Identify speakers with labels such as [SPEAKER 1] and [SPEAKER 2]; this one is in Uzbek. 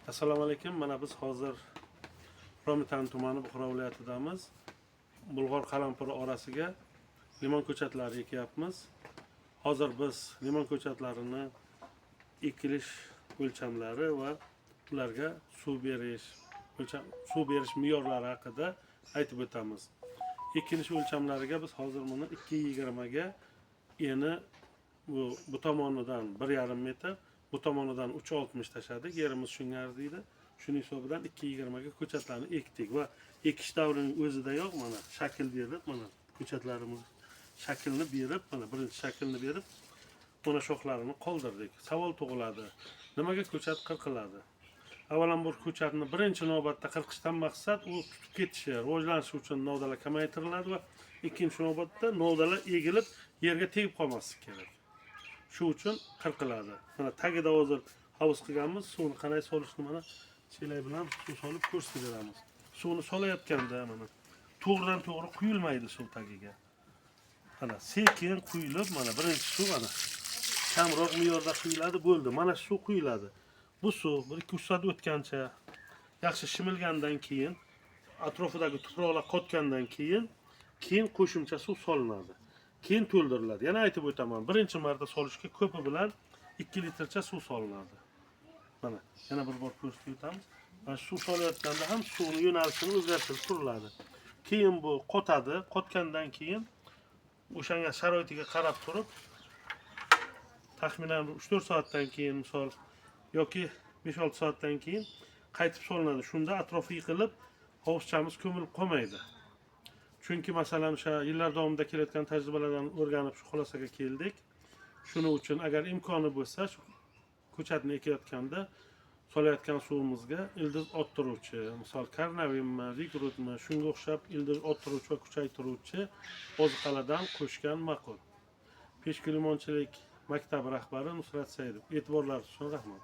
[SPEAKER 1] Assalomu alaykum. Mana biz hozir Romitan tumani Buxoro viloyatidamiz. Bulg'or qalampiri orasiga limon ko'chatlari ekyapmiz. Hozir biz limon ko'chatlarini ekilish o'lchamlari va ularga suv berish me'yorlari haqida aytib o'tamiz. Ekilish o'lchamlariga biz hozir buni 2,20 ga eni bu tomonidan 1,5 metr, bu tomonidan 3,60 tashladik. Yerimiz shunga arziydi. Shuning hisobidan 2,20 ga ko'chatlarni ekdik va ekish davrining o'zidayoq mana shakl berib, mana ko'chatlarimiz shaklni berib, mana birinchi shaklni berib, mana shoxlarini qoldirdik. Savol tug'iladi. Nimaga ko'chat qirqiladi? Avvalambor ko'chatni birinchi navbatda qirqishdan maqsad u tutib ketishi, rivojlanishi uchun novdalar kamaytiriladi va ikkinchi navbatda novdalar egilib yerga tegib qolmasligi kerak. Shu uchun qirqiladi. Mana tagida hozir havuz qilganmiz, suvni qanday solishni mana chelak bilan suv solib ko'rsatib beramiz. Suvni solayotganda mana to'g'ridan to'g'ri quyilmaydi suv tagiga. Mana sekin quyilib, mana birinchi suv mana kamroq me'yorda quyiladi, bo'ldi. Mana shu suv quyiladi. Bu suv 1-2 soat o'tgancha yaxshi shimilgandan keyin, atrofidagi tuproqlar qotgandan keyin qo'shimcha suv solinadi. Keyin to'ldiriladi. Yana aytib o'taman, birinchi marta solishga ko'pi bilan 2 litrcha suv solinadi. Mana yana bir bor ko'rsatib o'tamiz. Mana suv solayotganda ham suvning yo'nalishini o'zgartirib turiladi. Keyin bu qotadi. Qotgandan keyin o'shanga sharoitiga qarab turib, taxminan 3-4 soatdan keyin misol yoki 5-6 soatdan keyin qaytib solinadi. Shunda atrofi yiqilib, hovuzchamiz ko'milib qolmaydi. Chunki masalan o'sha yillar davomida kelayotgan tajribalardan o'rganib shu xulosaga keldik. Shuning uchun agar imkoni bo'lsa, shu ko'chatni ekayotganda solayotgan suvimizga ildiz orttiruvchi, misol karnavinmi, vigrutmi, shunga o'xshab ildiz orttiruvchi va kuchaytiruvchi oziqalardan qo'shgan ma'qul. Peshku limonchilik maktabi rahbari Nusrat Saidov. E'tiborlaringiz uchun rahmat.